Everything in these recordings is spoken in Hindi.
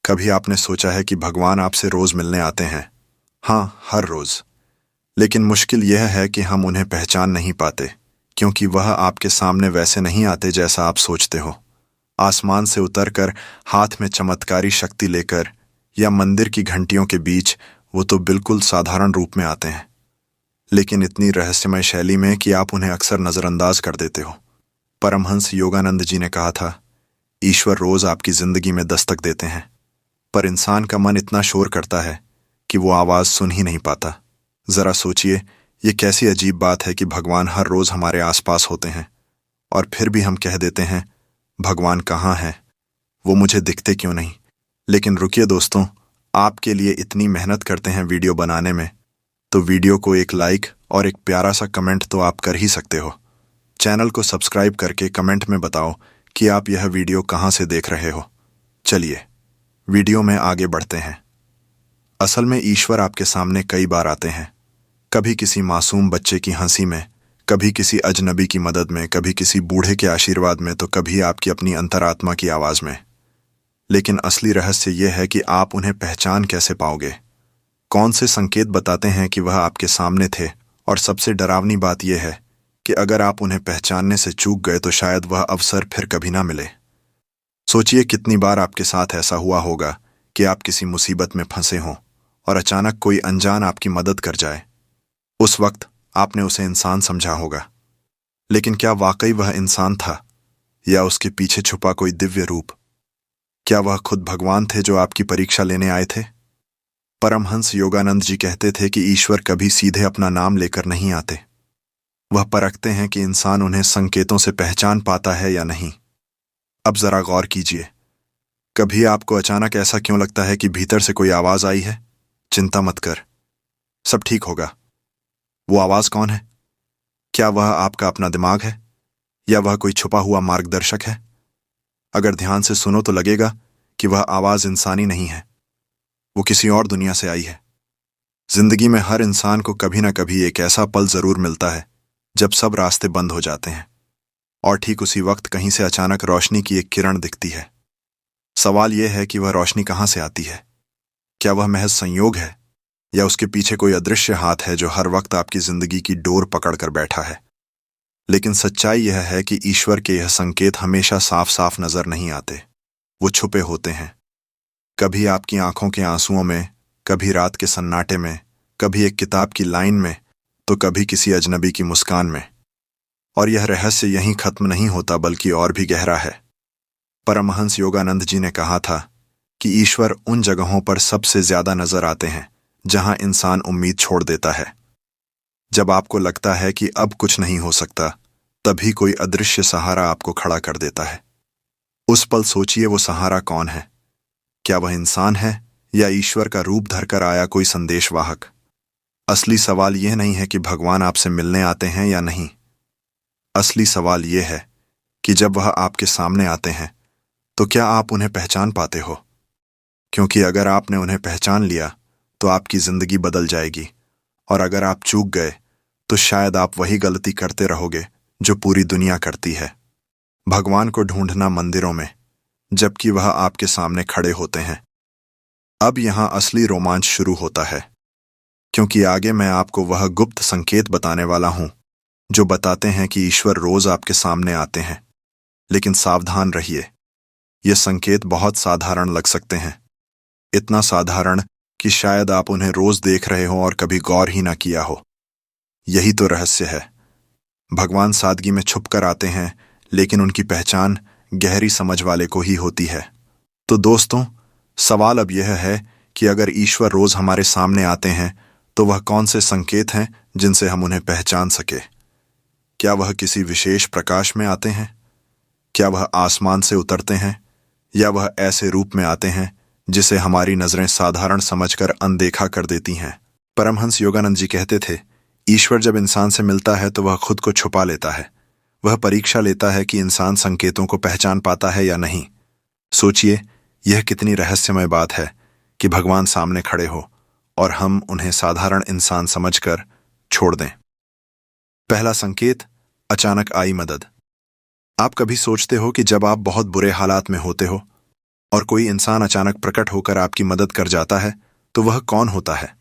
कभी आपने सोचा है कि भगवान आपसे रोज मिलने आते हैं? हाँ, हर रोज। लेकिन मुश्किल यह है कि हम उन्हें पहचान नहीं पाते, क्योंकि वह आपके सामने वैसे नहीं आते जैसा आप सोचते हो। आसमान से उतरकर, हाथ में चमत्कारी शक्ति लेकर, या मंदिर की घंटियों के बीच, वो तो बिल्कुल साधारण रूप में आते हैं, लेकिन इतनी रहस्यमय शैली में कि आप उन्हें अक्सर नजरअंदाज कर देते हो। परमहंस योगानंद जी ने कहा था, ईश्वर रोज आपकी जिंदगी में दस्तक देते हैं, पर इंसान का मन इतना शोर करता है कि वो आवाज सुन ही नहीं पाता। जरा सोचिए, ये कैसी अजीब बात है कि भगवान हर रोज हमारे आसपास होते हैं, और फिर भी हम कह देते हैं, भगवान कहाँ है, वो मुझे दिखते क्यों नहीं। लेकिन रुकिए दोस्तों, आपके लिए इतनी मेहनत करते हैं वीडियो बनाने में, तो वीडियो को एक लाइक और एक प्यारा सा कमेंट तो आप कर ही सकते हो। चैनल को सब्सक्राइब करके कमेंट में बताओ कि आप यह वीडियो कहाँ से देख रहे हो। चलिए वीडियो में आगे बढ़ते हैं। असल में ईश्वर आपके सामने कई बार आते हैं, कभी किसी मासूम बच्चे की हंसी में, कभी किसी अजनबी की मदद में, कभी किसी बूढ़े के आशीर्वाद में, तो कभी आपकी अपनी अंतरात्मा की आवाज में। लेकिन असली रहस्य यह है कि आप उन्हें पहचान कैसे पाओगे। कौन से संकेत बताते हैं कि वह आपके सामने थे। और सबसे डरावनी बात यह है कि अगर आप उन्हें पहचानने से चूक गए तो शायद वह अवसर फिर कभी ना मिले। सोचिए कितनी बार आपके साथ ऐसा हुआ होगा कि आप किसी मुसीबत में फंसे हों और अचानक कोई अनजान आपकी मदद कर जाए। उस वक्त आपने उसे इंसान समझा होगा, लेकिन क्या वाकई वह इंसान था, या उसके पीछे छुपा कोई दिव्य रूप? क्या वह खुद भगवान थे जो आपकी परीक्षा लेने आए थे? परमहंस योगानंद जी कहते थे कि ईश्वर कभी सीधे अपना नाम लेकर नहीं आते। वह परखते हैं कि इंसान उन्हें संकेतों से पहचान पाता है या नहीं। अब जरा गौर कीजिए, कभी आपको अचानक ऐसा क्यों लगता है कि भीतर से कोई आवाज आई है? चिंता मत कर, सब ठीक होगा। वो आवाज कौन है? क्या वह आपका अपना दिमाग है, या वह कोई छुपा हुआ मार्गदर्शक है? अगर ध्यान से सुनो तो लगेगा कि वह आवाज इंसानी नहीं है, वो किसी और दुनिया से आई है। जिंदगी में हर इंसान को कभी ना कभी एक ऐसा पल जरूर मिलता है जब सब रास्ते बंद हो जाते हैं, और ठीक उसी वक्त कहीं से अचानक रोशनी की एक किरण दिखती है। सवाल यह है कि वह रोशनी कहाँ से आती है? क्या वह महज संयोग है, या उसके पीछे कोई अदृश्य हाथ है जो हर वक्त आपकी जिंदगी की डोर पकड़ कर बैठा है? लेकिन सच्चाई यह है कि ईश्वर के यह संकेत हमेशा साफ साफ नजर नहीं आते, वो छुपे होते हैं। कभी आपकी आंखों के आंसुओं में, कभी रात के सन्नाटे में, कभी एक किताब की लाइन में, तो कभी किसी अजनबी की मुस्कान में। और यह रहस्य यहीं खत्म नहीं होता, बल्कि और भी गहरा है। परमहंस योगानंद जी ने कहा था कि ईश्वर उन जगहों पर सबसे ज्यादा नजर आते हैं जहां इंसान उम्मीद छोड़ देता है। जब आपको लगता है कि अब कुछ नहीं हो सकता, तभी कोई अदृश्य सहारा आपको खड़ा कर देता है। उस पल सोचिए, वो सहारा कौन है? क्या वह इंसान है, या ईश्वर का रूप धरकर आया कोई संदेशवाहक? असली सवाल यह नहीं है कि भगवान आपसे मिलने आते हैं या नहीं। असली सवाल यह है कि जब वह आपके सामने आते हैं तो क्या आप उन्हें पहचान पाते हो? क्योंकि अगर आपने उन्हें पहचान लिया तो आपकी जिंदगी बदल जाएगी, और अगर आप चूक गए तो शायद आप वही गलती करते रहोगे जो पूरी दुनिया करती है, भगवान को ढूंढना मंदिरों में, जबकि वह आपके सामने खड़े होते हैं। अब यहां असली रोमांच शुरू होता है, क्योंकि आगे मैं आपको वह गुप्त संकेत बताने वाला हूं जो बताते हैं कि ईश्वर रोज आपके सामने आते हैं। लेकिन सावधान रहिए, ये संकेत बहुत साधारण लग सकते हैं, इतना साधारण कि शायद आप उन्हें रोज देख रहे हो और कभी गौर ही ना किया हो। यही तो रहस्य है। भगवान सादगी में छुप कर आते हैं, लेकिन उनकी पहचान गहरी समझ वाले को ही होती है। तो दोस्तों, सवाल अब यह है कि अगर ईश्वर रोज हमारे सामने आते हैं तो वह कौन से संकेत हैं जिनसे हम उन्हें पहचान सके? क्या वह किसी विशेष प्रकाश में आते हैं? क्या वह आसमान से उतरते हैं, या वह ऐसे रूप में आते हैं जिसे हमारी नजरें साधारण समझकर अनदेखा कर देती हैं? परमहंस योगानंद जी कहते थे, ईश्वर जब इंसान से मिलता है तो वह खुद को छुपा लेता है। वह परीक्षा लेता है कि इंसान संकेतों को पहचान पाता है या नहीं। सोचिए, यह कितनी रहस्यमय बात है कि भगवान सामने खड़े हो और हम उन्हें साधारण इंसान समझकर छोड़ दें। पहला संकेत, अचानक आई मदद। आप कभी सोचते हो कि जब आप बहुत बुरे हालात में होते हो और कोई इंसान अचानक प्रकट होकर आपकी मदद कर जाता है, तो वह कौन होता है?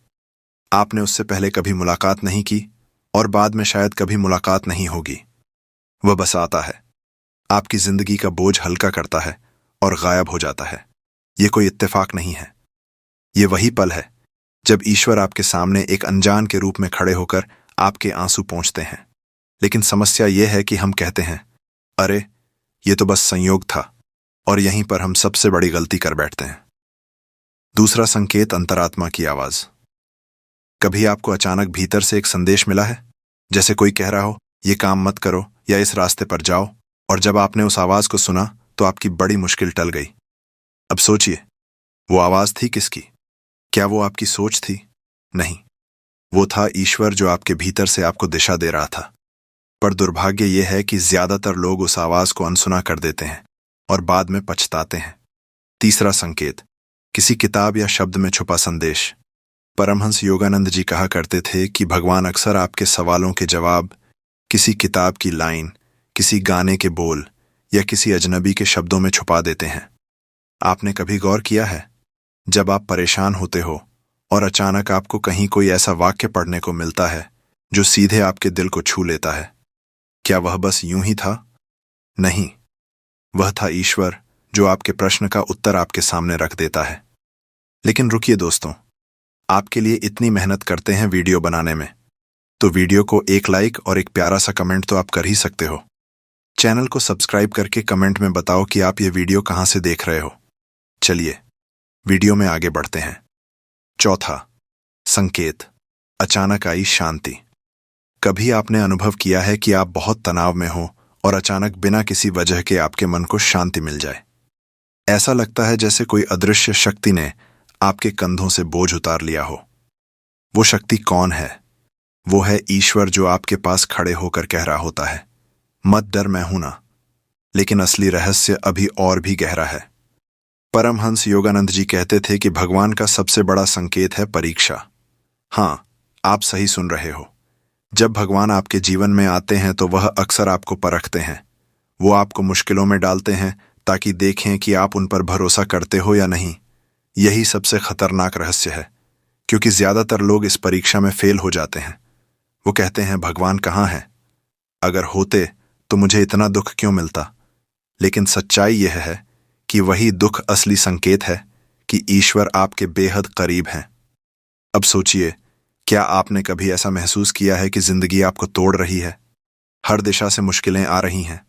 आपने उससे पहले कभी मुलाकात नहीं की और बाद में शायद कभी मुलाकात नहीं होगी। वह बस आता है, आपकी जिंदगी का बोझ हल्का करता है और गायब हो जाता है। ये कोई इत्तेफाक नहीं है। ये वही पल है जब ईश्वर आपके सामने एक अनजान के रूप में खड़े होकर आपके आंसू पोंछते हैं। लेकिन समस्या यह है कि हम कहते हैं, अरे ये तो बस संयोग था, और यहीं पर हम सबसे बड़ी गलती कर बैठते हैं। दूसरा संकेत, अंतरात्मा की आवाज। कभी आपको अचानक भीतर से एक संदेश मिला है, जैसे कोई कह रहा हो, ये काम मत करो या इस रास्ते पर जाओ, और जब आपने उस आवाज को सुना तो आपकी बड़ी मुश्किल टल गई। अब सोचिए, वो आवाज थी किसकी? क्या वो आपकी सोच थी? नहीं, वो था ईश्वर, जो आपके भीतर से आपको दिशा दे रहा था। पर दुर्भाग्य यह है कि ज्यादातर लोग उस आवाज को अनसुना कर देते हैं और बाद में पछताते हैं। तीसरा संकेत, किसी किताब या शब्द में छुपा संदेश। परमहंस योगानंद जी कहा करते थे कि भगवान अक्सर आपके सवालों के जवाब किसी किताब की लाइन, किसी गाने के बोल या किसी अजनबी के शब्दों में छुपा देते हैं। आपने कभी गौर किया है, जब आप परेशान होते हो और अचानक आपको कहीं कोई ऐसा वाक्य पढ़ने को मिलता है जो सीधे आपके दिल को छू लेता है, क्या वह बस यूं ही था? नहीं, वह था ईश्वर, जो आपके प्रश्न का उत्तर आपके सामने रख देता है। लेकिन रुकिए दोस्तों, आपके लिए इतनी मेहनत करते हैं वीडियो बनाने में, तो वीडियो को एक लाइक और एक प्यारा सा कमेंट तो आप कर ही सकते हो। चैनल को सब्सक्राइब करके कमेंट में बताओ कि आप ये वीडियो कहां से देख रहे हो। चलिए वीडियो में आगे बढ़ते हैं। चौथा संकेत, अचानक आई शांति। कभी आपने अनुभव किया है कि आप बहुत तनाव में हो और अचानक बिना किसी वजह के आपके मन को शांति मिल जाए? ऐसा लगता है जैसे कोई अदृश्य शक्ति ने आपके कंधों से बोझ उतार लिया हो। वो शक्ति कौन है? वो है ईश्वर, जो आपके पास खड़े होकर कह रहा होता है, मत डर, मैं हूं ना। लेकिन असली रहस्य अभी और भी गहरा है। परमहंस योगानंद जी कहते थे कि भगवान का सबसे बड़ा संकेत है परीक्षा। हां, आप सही सुन रहे हो। जब भगवान आपके जीवन में आते हैं तो वह अक्सर आपको परखते हैं। वो आपको मुश्किलों में डालते हैं ताकि देखें कि आप उन पर भरोसा करते हो या नहीं। यही सबसे खतरनाक रहस्य है, क्योंकि ज्यादातर लोग इस परीक्षा में फेल हो जाते हैं। वो कहते हैं, भगवान कहाँ है? अगर होते तो मुझे इतना दुख क्यों मिलता? लेकिन सच्चाई यह है कि वही दुख असली संकेत है कि ईश्वर आपके बेहद करीब हैं। अब सोचिए, क्या आपने कभी ऐसा महसूस किया है कि जिंदगी आपको तोड़ रही है? हर दिशा से मुश्किलें आ रही हैं।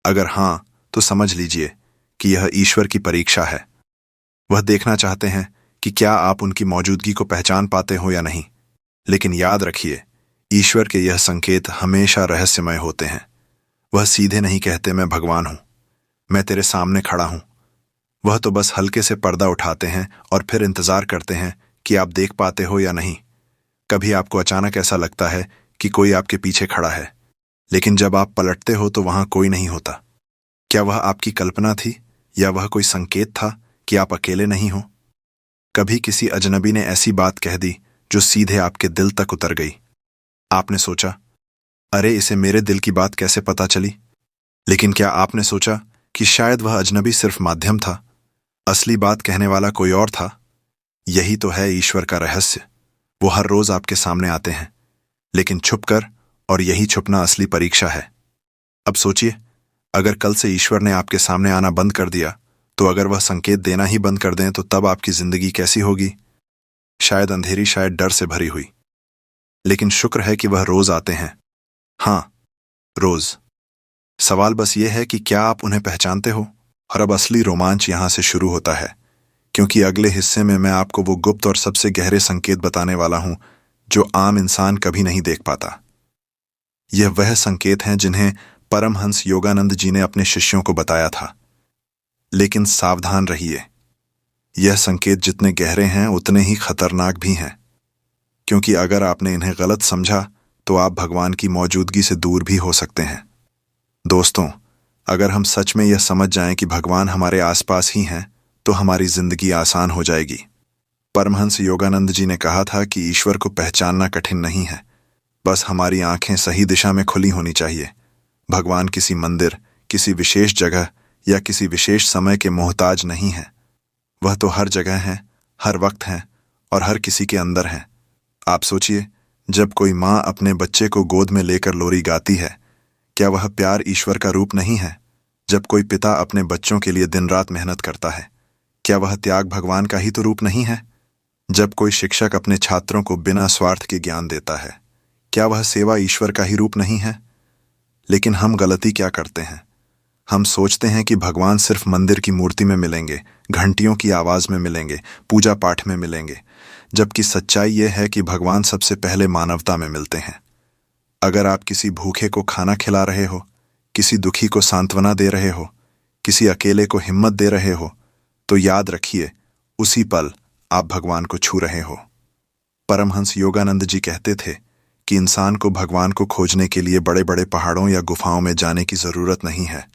अगर हां, तो समझ लीजिए कि यह ईश्वर की परीक्षा है। वह देखना चाहते हैं कि क्या आप उनकी मौजूदगी को पहचान पाते हो या नहीं। लेकिन याद रखिए, ईश्वर के यह संकेत हमेशा रहस्यमय होते हैं। वह सीधे नहीं कहते, मैं भगवान हूं, मैं तेरे सामने खड़ा हूं। वह तो बस हल्के से पर्दा उठाते हैं और फिर इंतजार करते हैं कि आप देख पाते हो या नहीं। कभी आपको अचानक ऐसा लगता है कि कोई आपके पीछे खड़ा है, लेकिन जब आप पलटते हो तो वहां कोई नहीं होता। क्या वह आपकी कल्पना थी या वह कोई संकेत था कि आप अकेले नहीं हो? कभी किसी अजनबी ने ऐसी बात कह दी जो सीधे आपके दिल तक उतर गई। आपने सोचा, अरे इसे मेरे दिल की बात कैसे पता चली? लेकिन क्या आपने सोचा कि शायद वह अजनबी सिर्फ माध्यम था, असली बात कहने वाला कोई और था? यही तो है ईश्वर का रहस्य। वो हर रोज आपके सामने आते हैं, लेकिन छुपकर, और यही छुपना असली परीक्षा है। अब सोचिए, अगर कल से ईश्वर ने आपके सामने आना बंद कर दिया, तो अगर वह संकेत देना ही बंद कर दें, तो तब आपकी जिंदगी कैसी होगी? शायद अंधेरी, शायद डर से भरी हुई। लेकिन शुक्र है कि वह रोज आते हैं। हां, रोज। सवाल बस यह है कि क्या आप उन्हें पहचानते हो? और अब असली रोमांच यहां से शुरू होता है, क्योंकि अगले हिस्से में मैं आपको वो गुप्त और सबसे गहरे संकेत बताने वाला हूं जो आम इंसान कभी नहीं देख पाता। यह वह संकेत हैं जिन्हें परमहंस योगानंद जी ने अपने शिष्यों को बताया था। लेकिन सावधान रहिए, यह संकेत जितने गहरे हैं उतने ही खतरनाक भी हैं, क्योंकि अगर आपने इन्हें गलत समझा तो आप भगवान की मौजूदगी से दूर भी हो सकते हैं। दोस्तों, अगर हम सच में यह समझ जाएं कि भगवान हमारे आसपास ही हैं, तो हमारी जिंदगी आसान हो जाएगी। परमहंस योगानंद जी ने कहा था कि ईश्वर को पहचानना कठिन नहीं है, बस हमारी आंखें सही दिशा में खुली होनी चाहिए। भगवान किसी मंदिर, किसी विशेष जगह या किसी विशेष समय के मोहताज नहीं हैं। वह तो हर जगह हैं, हर वक्त हैं और हर किसी के अंदर हैं। आप सोचिए, जब कोई माँ अपने बच्चे को गोद में लेकर लोरी गाती है, क्या वह प्यार ईश्वर का रूप नहीं है? जब कोई पिता अपने बच्चों के लिए दिन रात मेहनत करता है, क्या वह त्याग भगवान का ही तो रूप नहीं है? जब कोई शिक्षक अपने छात्रों को बिना स्वार्थ के ज्ञान देता है, क्या वह सेवा ईश्वर का ही रूप नहीं है? लेकिन हम गलती क्या करते हैं? हम सोचते हैं कि भगवान सिर्फ मंदिर की मूर्ति में मिलेंगे, घंटियों की आवाज में मिलेंगे, पूजा पाठ में मिलेंगे, जबकि सच्चाई यह है कि भगवान सबसे पहले मानवता में मिलते हैं। अगर आप किसी भूखे को खाना खिला रहे हो, किसी दुखी को सांत्वना दे रहे हो, किसी अकेले को हिम्मत दे रहे हो, तो याद रखिए, उसी पल आप भगवान को छू रहे हो। परमहंस योगानंद जी कहते थे कि इंसान को भगवान को खोजने के लिए बड़े बड़े पहाड़ों या गुफाओं में जाने की जरूरत नहीं है।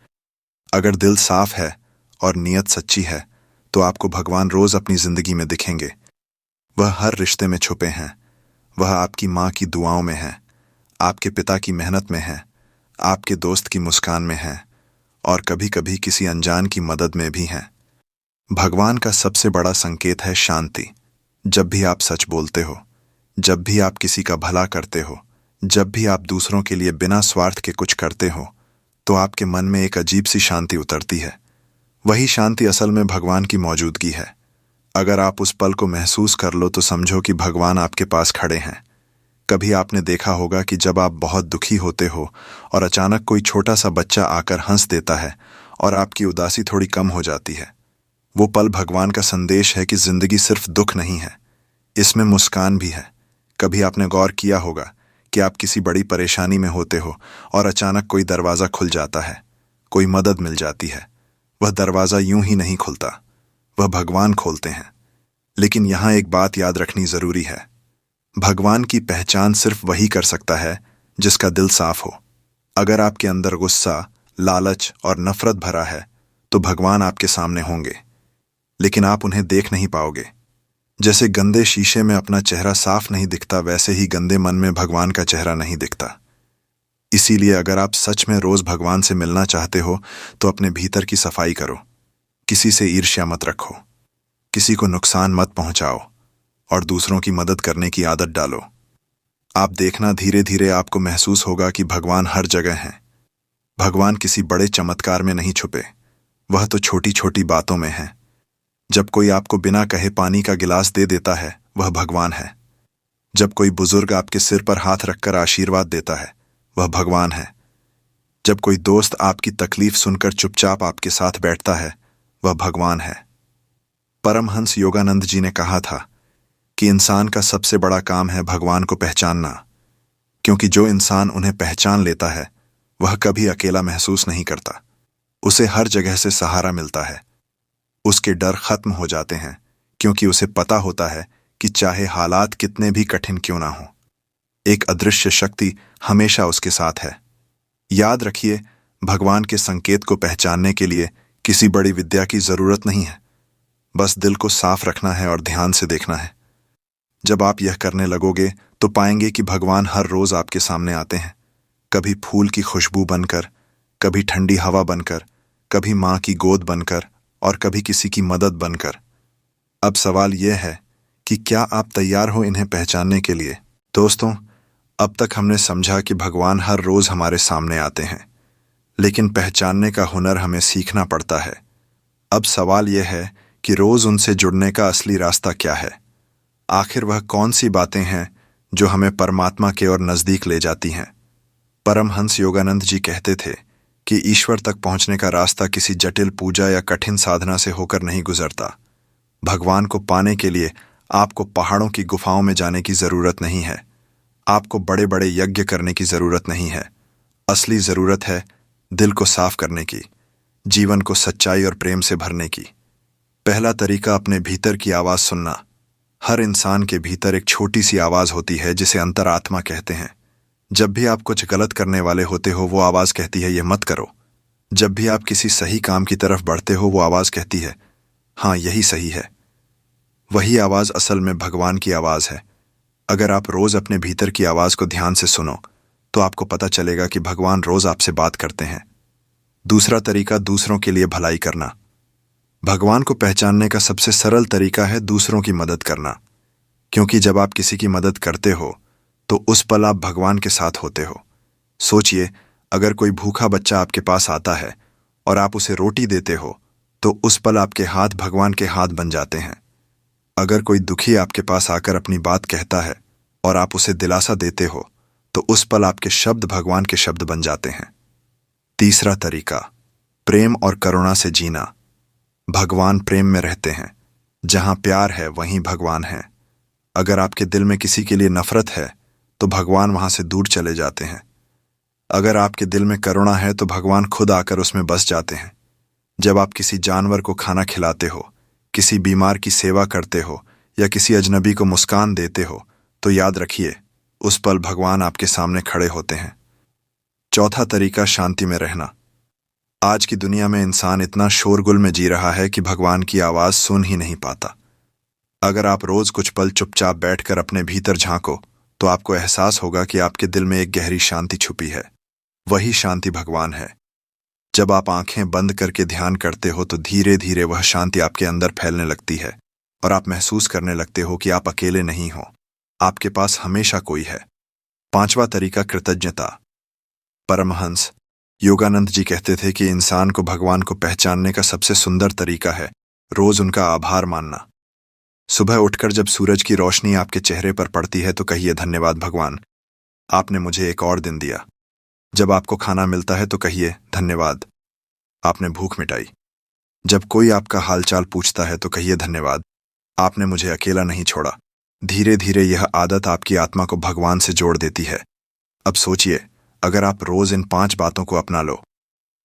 अगर दिल साफ है और नीयत सच्ची है, तो आपको भगवान रोज अपनी जिंदगी में दिखेंगे। वह हर रिश्ते में छुपे हैं। वह आपकी माँ की दुआओं में है, आपके पिता की मेहनत में है, आपके दोस्त की मुस्कान में है और कभी कभी किसी अनजान की मदद में भी है। भगवान का सबसे बड़ा संकेत है शांति। जब भी आप सच बोलते हो, जब भी आप किसी का भला करते हो, जब भी आप दूसरों के लिए बिना स्वार्थ के कुछ करते हो, तो आपके मन में एक अजीब सी शांति उतरती है। वही शांति असल में भगवान की मौजूदगी है। अगर आप उस पल को महसूस कर लो तो समझो कि भगवान आपके पास खड़े हैं। कभी आपने देखा होगा कि जब आप बहुत दुखी होते हो और अचानक कोई छोटा सा बच्चा आकर हंस देता है और आपकी उदासी थोड़ी कम हो जाती है। वो पल भगवान का संदेश है कि जिंदगी सिर्फ दुख नहीं है, इसमें मुस्कान भी है। कभी आपने गौर किया होगा कि आप किसी बड़ी परेशानी में होते हो और अचानक कोई दरवाज़ा खुल जाता है, कोई मदद मिल जाती है। वह दरवाज़ा यूं ही नहीं खुलता, वह भगवान खोलते हैं। लेकिन यहाँ एक बात याद रखनी जरूरी है, भगवान की पहचान सिर्फ वही कर सकता है जिसका दिल साफ हो। अगर आपके अंदर गुस्सा, लालच और नफरत भरा है, तो भगवान आपके सामने होंगे, लेकिन आप उन्हें देख नहीं पाओगे। जैसे गंदे शीशे में अपना चेहरा साफ नहीं दिखता, वैसे ही गंदे मन में भगवान का चेहरा नहीं दिखता। इसीलिए अगर आप सच में रोज भगवान से मिलना चाहते हो, तो अपने भीतर की सफाई करो। किसी से ईर्ष्या मत रखो, किसी को नुकसान मत पहुंचाओ और दूसरों की मदद करने की आदत डालो। आप देखना, धीरे धीरे आपको महसूस होगा कि भगवान हर जगह हैं। भगवान किसी बड़े चमत्कार में नहीं छुपे, वह तो छोटी छोटी बातों में है। जब कोई आपको बिना कहे पानी का गिलास दे देता है, वह भगवान है। जब कोई बुजुर्ग आपके सिर पर हाथ रखकर आशीर्वाद देता है, वह भगवान है। जब कोई दोस्त आपकी तकलीफ सुनकर चुपचाप आपके साथ बैठता है, वह भगवान है। परमहंस योगानंद जी ने कहा था कि इंसान का सबसे बड़ा काम है भगवान को पहचानना, क्योंकि जो इंसान उन्हें पहचान लेता है, वह कभी अकेला महसूस नहीं करता। उसे हर जगह से सहारा मिलता है। उसके डर खत्म हो जाते हैं, क्योंकि उसे पता होता है कि चाहे हालात कितने भी कठिन क्यों ना हो, एक अदृश्य शक्ति हमेशा उसके साथ है। याद रखिए, भगवान के संकेत को पहचानने के लिए किसी बड़ी विद्या की जरूरत नहीं है। बस दिल को साफ रखना है और ध्यान से देखना है। जब आप यह करने लगोगे तो पाएंगे कि भगवान हर रोज आपके सामने आते हैं, कभी फूल की खुशबू बनकर, कभी ठंडी हवा बनकर, कभी माँ की गोद बनकर और कभी किसी की मदद बनकर। अब सवाल यह है कि क्या आप तैयार हो इन्हें पहचानने के लिए? दोस्तों, अब तक हमने समझा कि भगवान हर रोज हमारे सामने आते हैं, लेकिन पहचानने का हुनर हमें सीखना पड़ता है। अब सवाल यह है कि रोज उनसे जुड़ने का असली रास्ता क्या है? आखिर वह कौन सी बातें हैं जो हमें परमात्मा के और नजदीक ले जाती हैं? परमहंस योगानंद जी कहते थे कि ईश्वर तक पहुंचने का रास्ता किसी जटिल पूजा या कठिन साधना से होकर नहीं गुजरता। भगवान को पाने के लिए आपको पहाड़ों की गुफाओं में जाने की जरूरत नहीं है, आपको बड़े बड़े यज्ञ करने की जरूरत नहीं है। असली जरूरत है दिल को साफ करने की, जीवन को सच्चाई और प्रेम से भरने की। पहला तरीका, अपने भीतर की आवाज सुनना। हर इंसान के भीतर एक छोटी सी आवाज होती है जिसे अंतरात्मा कहते हैं। जब भी आप कुछ गलत करने वाले होते हो, वो आवाज कहती है, यह मत करो। जब भी आप किसी सही काम की तरफ बढ़ते हो, वो आवाज कहती है, हाँ यही सही है। वही आवाज असल में भगवान की आवाज है। अगर आप रोज अपने भीतर की आवाज को ध्यान से सुनो, तो आपको पता चलेगा कि भगवान रोज आपसे बात करते हैं। दूसरा तरीका दूसरों के लिए भलाई करना। भगवान को पहचानने का सबसे सरल तरीका है दूसरों की मदद करना, क्योंकि जब आप किसी की मदद करते हो तो उस पल आप भगवान के साथ होते हो। सोचिए, अगर कोई भूखा बच्चा आपके पास आता है और आप उसे रोटी देते हो तो उस पल आपके हाथ भगवान के हाथ बन जाते हैं। अगर कोई दुखी आपके पास आकर अपनी बात कहता है और आप उसे दिलासा देते हो तो उस पल आपके शब्द भगवान के शब्द बन जाते हैं। तीसरा तरीका, प्रेम और करुणा से जीना। भगवान प्रेम में रहते हैं। जहां प्यार है वहीं भगवान है। अगर आपके दिल में किसी के लिए नफरत है तो भगवान वहां से दूर चले जाते हैं। अगर आपके दिल में करुणा है तो भगवान खुद आकर उसमें बस जाते हैं। जब आप किसी जानवर को खाना खिलाते हो, किसी बीमार की सेवा करते हो या किसी अजनबी को मुस्कान देते हो तो याद रखिए, उस पल भगवान आपके सामने खड़े होते हैं। चौथा तरीका, शांति में रहना। आज की दुनिया में इंसान इतना शोरगुल में जी रहा है कि भगवान की आवाज सुन ही नहीं पाता। अगर आप रोज कुछ पल चुपचाप बैठकर अपने भीतर झांको तो आपको एहसास होगा कि आपके दिल में एक गहरी शांति छुपी है। वही शांति भगवान है। जब आप आंखें बंद करके ध्यान करते हो तो धीरे धीरे वह शांति आपके अंदर फैलने लगती है और आप महसूस करने लगते हो कि आप अकेले नहीं हो, आपके पास हमेशा कोई है। पांचवा तरीका, कृतज्ञता। परमहंस योगानंद जी कहते थे कि इंसान को भगवान को पहचानने का सबसे सुंदर तरीका है रोज उनका आभार मानना। सुबह उठकर जब सूरज की रोशनी आपके चेहरे पर पड़ती है तो कहिए, धन्यवाद भगवान, आपने मुझे एक और दिन दिया। जब आपको खाना मिलता है तो कहिए, धन्यवाद, आपने भूख मिटाई। जब कोई आपका हालचाल पूछता है तो कहिए, धन्यवाद, आपने मुझे अकेला नहीं छोड़ा। धीरे धीरे यह आदत आपकी आत्मा को भगवान से जोड़ देती है। अब सोचिए, अगर आप रोज इन 5 बातों को अपना लो,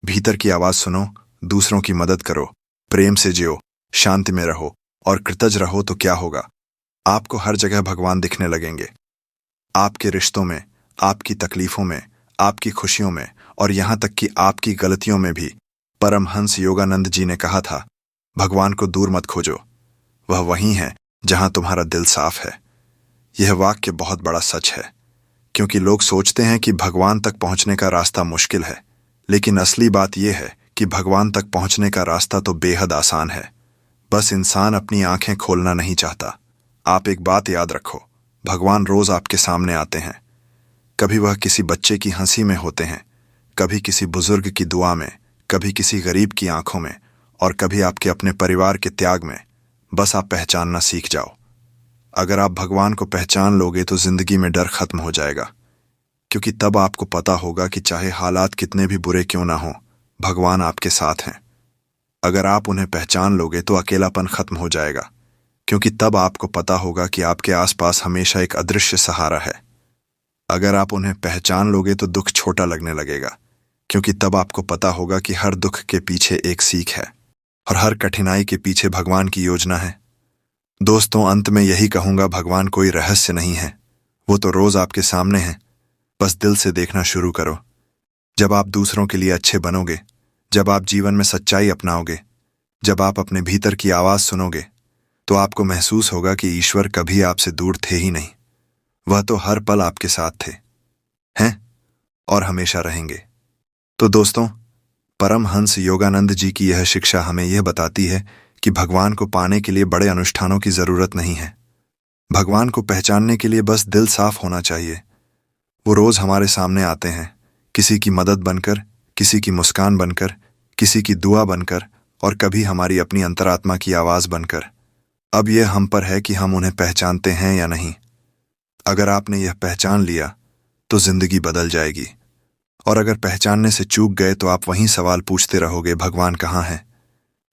भीतर की आवाज सुनो, दूसरों की मदद करो, प्रेम से जियो, शांति में रहो और कृतज्ञ रहो, तो क्या होगा? आपको हर जगह भगवान दिखने लगेंगे। आपके रिश्तों में, आपकी तकलीफों में, आपकी खुशियों में और यहां तक कि आपकी गलतियों में भी। परमहंस योगानंद जी ने कहा था, भगवान को दूर मत खोजो, वह वहीं है जहां तुम्हारा दिल साफ है। यह वाक्य बहुत बड़ा सच है, क्योंकि लोग सोचते हैं कि भगवान तक पहुंचने का रास्ता मुश्किल है, लेकिन असली बात यह है कि भगवान तक पहुंचने का रास्ता तो बेहद आसान है। बस इंसान अपनी आंखें खोलना नहीं चाहता। आप एक बात याद रखो, भगवान रोज आपके सामने आते हैं। कभी वह किसी बच्चे की हंसी में होते हैं, कभी किसी बुजुर्ग की दुआ में, कभी किसी गरीब की आंखों में और कभी आपके अपने परिवार के त्याग में। बस आप पहचानना सीख जाओ। अगर आप भगवान को पहचान लोगे तो जिंदगी में डर खत्म हो जाएगा, क्योंकि तब आपको पता होगा कि चाहे हालात कितने भी बुरे क्यों ना हो, भगवान आपके साथ हैं। अगर आप उन्हें पहचान लोगे तो अकेलापन खत्म हो जाएगा, क्योंकि तब आपको पता होगा कि आपके आसपास हमेशा एक अदृश्य सहारा है। अगर आप उन्हें पहचान लोगे तो दुख छोटा लगने लगेगा, क्योंकि तब आपको पता होगा कि हर दुख के पीछे एक सीख है और हर कठिनाई के पीछे भगवान की योजना है। दोस्तों, अंत में यही कहूंगा, भगवान कोई रहस्य नहीं है, वो तो रोज आपके सामने है। बस दिल से देखना शुरू करो। जब आप दूसरों के लिए अच्छे बनोगे, जब आप जीवन में सच्चाई अपनाओगे, जब आप अपने भीतर की आवाज सुनोगे, तो आपको महसूस होगा कि ईश्वर कभी आपसे दूर थे ही नहीं। वह तो हर पल आपके साथ थे, हैं और हमेशा रहेंगे। तो दोस्तों, परमहंस योगानंद जी की यह शिक्षा हमें यह बताती है कि भगवान को पाने के लिए बड़े अनुष्ठानों की जरूरत नहीं है। भगवान को पहचानने के लिए बस दिल साफ होना चाहिए। वो रोज हमारे सामने आते हैं, किसी की मदद बनकर, किसी की मुस्कान बनकर, किसी की दुआ बनकर और कभी हमारी अपनी अंतरात्मा की आवाज बनकर। अब यह हम पर है कि हम उन्हें पहचानते हैं या नहीं। अगर आपने यह पहचान लिया तो जिंदगी बदल जाएगी, और अगर पहचानने से चूक गए तो आप वहीं सवाल पूछते रहोगे, भगवान कहाँ हैं,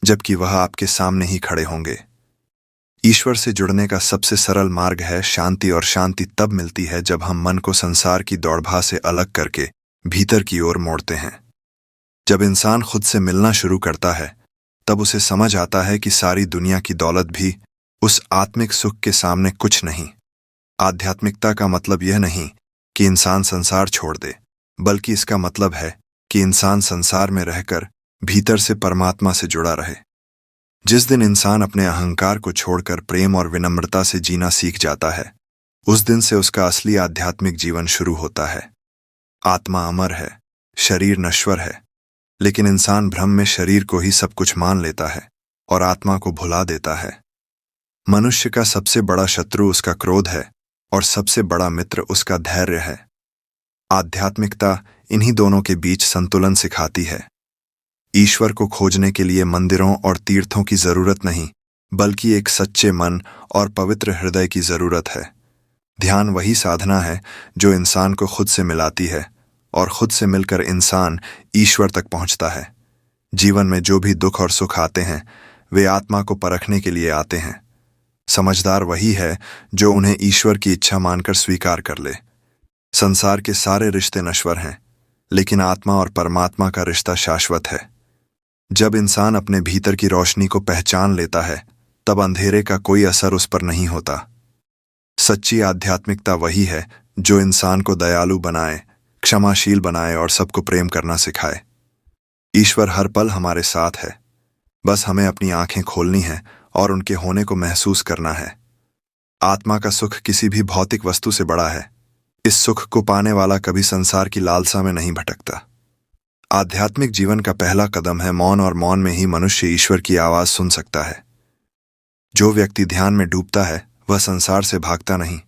जबकि वह आपके सामने ही खड़े होंगे। ईश्वर से जुड़ने का सबसे सरल मार्ग है शांति, और शांति तब मिलती है जब हम मन को संसार की दौड़भाग से अलग करके भीतर की ओर मोड़ते हैं। जब इंसान खुद से मिलना शुरू करता है तब उसे समझ आता है कि सारी दुनिया की दौलत भी उस आत्मिक सुख के सामने कुछ नहीं। आध्यात्मिकता का मतलब यह नहीं कि इंसान संसार छोड़ दे, बल्कि इसका मतलब है कि इंसान संसार में रहकर भीतर से परमात्मा से जुड़ा रहे। जिस दिन इंसान अपने अहंकार को छोड़कर प्रेम और विनम्रता से जीना सीख जाता है, उस दिन से उसका असली आध्यात्मिक जीवन शुरू होता है। आत्मा अमर है, शरीर नश्वर है, लेकिन इंसान भ्रम में शरीर को ही सब कुछ मान लेता है और आत्मा को भुला देता है। मनुष्य का सबसे बड़ा शत्रु उसका क्रोध है और सबसे बड़ा मित्र उसका धैर्य है। आध्यात्मिकता इन्हीं दोनों के बीच संतुलन सिखाती है। ईश्वर को खोजने के लिए मंदिरों और तीर्थों की जरूरत नहीं, बल्कि एक सच्चे मन और पवित्र हृदय की जरूरत है। ध्यान वही साधना है जो इंसान को खुद से मिलाती है, और खुद से मिलकर इंसान ईश्वर तक पहुंचता है। जीवन में जो भी दुख और सुख आते हैं, वे आत्मा को परखने के लिए आते हैं। समझदार वही है जो उन्हें ईश्वर की इच्छा मानकर स्वीकार कर ले। संसार के सारे रिश्ते नश्वर हैं, लेकिन आत्मा और परमात्मा का रिश्ता शाश्वत है। जब इंसान अपने भीतर की रोशनी को पहचान लेता है, तब अंधेरे का कोई असर उस पर नहीं होता। सच्ची आध्यात्मिकता वही है जो इंसान को दयालु बनाए, क्षमाशील बनाए और सबको प्रेम करना सिखाए। ईश्वर हर पल हमारे साथ है, बस हमें अपनी आंखें खोलनी है और उनके होने को महसूस करना है। आत्मा का सुख किसी भी भौतिक वस्तु से बड़ा है। इस सुख को पाने वाला कभी संसार की लालसा में नहीं भटकता। आध्यात्मिक जीवन का पहला कदम है मौन, और मौन में ही मनुष्य ईश्वर की आवाज सुन सकता है। जो व्यक्ति ध्यान में डूबता है, वह संसार से भागता नहीं,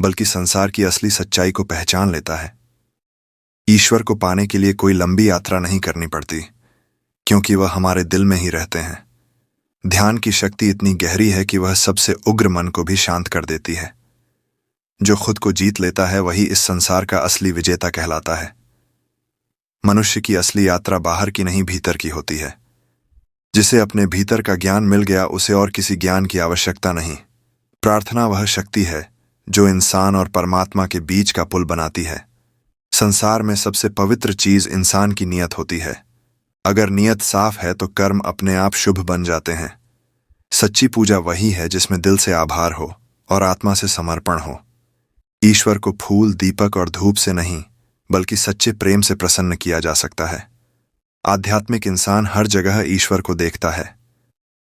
बल्कि संसार की असली सच्चाई को पहचान लेता है। ईश्वर को पाने के लिए कोई लंबी यात्रा नहीं करनी पड़ती, क्योंकि वह हमारे दिल में ही रहते हैं। ध्यान की शक्ति इतनी गहरी है कि वह सबसे उग्र मन को भी शांत कर देती है। जो खुद को जीत लेता है, वही इस संसार का असली विजेता कहलाता है। मनुष्य की असली यात्रा बाहर की नहीं, भीतर की होती है। जिसे अपने भीतर का ज्ञान मिल गया, उसे और किसी ज्ञान की आवश्यकता नहीं। प्रार्थना वह शक्ति है जो इंसान और परमात्मा के बीच का पुल बनाती है। संसार में सबसे पवित्र चीज इंसान की नीयत होती है। अगर नीयत साफ है तो कर्म अपने आप शुभ बन जाते हैं। सच्ची पूजा वही है जिसमें दिल से आभार हो और आत्मा से समर्पण हो। ईश्वर को फूल, दीपक और धूप से नहीं, बल्कि सच्चे प्रेम से प्रसन्न किया जा सकता है। आध्यात्मिक इंसान हर जगह ईश्वर को देखता है,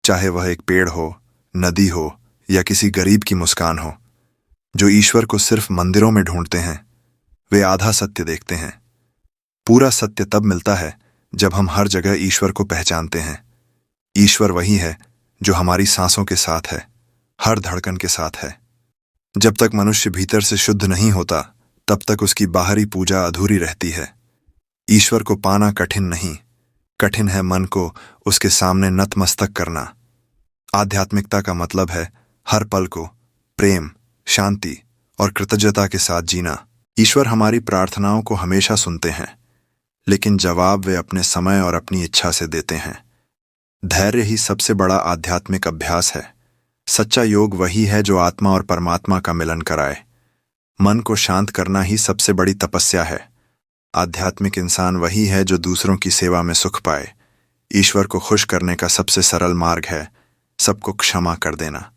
चाहे वह एक पेड़ हो, नदी हो या किसी गरीब की मुस्कान हो। जो ईश्वर को सिर्फ मंदिरों में ढूंढते हैं, वे आधा सत्य देखते हैं। पूरा सत्य तब मिलता है जब हम हर जगह ईश्वर को पहचानते हैं। ईश्वर वही है जो हमारी सांसों के साथ है, हर धड़कन के साथ है। जब तक मनुष्य भीतर से शुद्ध नहीं होता, तब तक उसकी बाहरी पूजा अधूरी रहती है। ईश्वर को पाना कठिन नहीं, कठिन है मन को उसके सामने नतमस्तक करना। आध्यात्मिकता का मतलब है हर पल को प्रेम, शांति और कृतज्ञता के साथ जीना। ईश्वर हमारी प्रार्थनाओं को हमेशा सुनते हैं, लेकिन जवाब वे अपने समय और अपनी इच्छा से देते हैं। धैर्य ही सबसे बड़ा आध्यात्मिक अभ्यास है। सच्चा योग वही है जो आत्मा और परमात्मा का मिलन कराए। मन को शांत करना ही सबसे बड़ी तपस्या है। आध्यात्मिक इंसान वही है जो दूसरों की सेवा में सुख पाए। ईश्वर को खुश करने का सबसे सरल मार्ग है सबको क्षमा कर देना।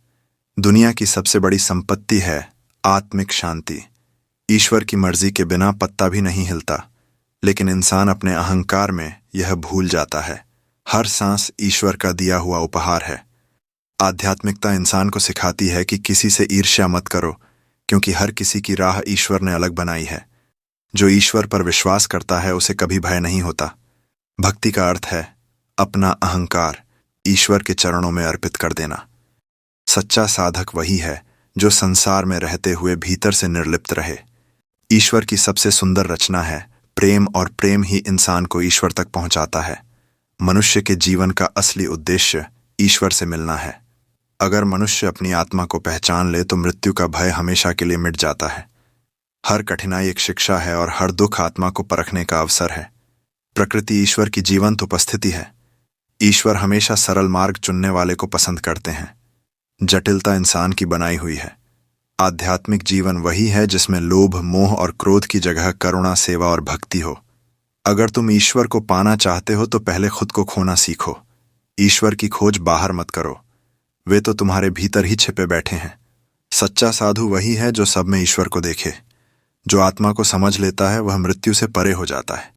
दुनिया की सबसे बड़ी संपत्ति है आत्मिक शांति। ईश्वर की मर्जी के बिना पत्ता भी नहीं हिलता, लेकिन इंसान अपने अहंकार में यह भूल जाता है। हर सांस ईश्वर का दिया हुआ उपहार है। आध्यात्मिकता इंसान को सिखाती है कि किसी से ईर्ष्या मत करो, क्योंकि हर किसी की राह ईश्वर ने अलग बनाई है। जो ईश्वर पर विश्वास करता है उसे कभी भय नहीं होता। भक्ति का अर्थ है अपना अहंकार ईश्वर के चरणों में अर्पित कर देना। सच्चा साधक वही है जो संसार में रहते हुए भीतर से निर्लिप्त रहे। ईश्वर की सबसे सुंदर रचना है प्रेम, और प्रेम ही इंसान को ईश्वर तक पहुंचाता है। मनुष्य के जीवन का असली उद्देश्य ईश्वर से मिलना है। अगर मनुष्य अपनी आत्मा को पहचान ले तो मृत्यु का भय हमेशा के लिए मिट जाता है। हर कठिनाई एक शिक्षा है और हर दुख आत्मा को परखने का अवसर है। प्रकृति ईश्वर की जीवंत उपस्थिति है। ईश्वर हमेशा सरल मार्ग चुनने वाले को पसंद करते हैं। जटिलता इंसान की बनाई हुई है। आध्यात्मिक जीवन वही है जिसमें लोभ, मोह और क्रोध की जगह करुणा, सेवा और भक्ति हो। अगर तुम ईश्वर को पाना चाहते हो तो पहले खुद को खोना सीखो। ईश्वर की खोज बाहर मत करो, वे तो तुम्हारे भीतर ही छिपे बैठे हैं। सच्चा साधु वही है जो सब में ईश्वर को देखे। जो आत्मा को समझ लेता है वह मृत्यु से परे हो जाता है।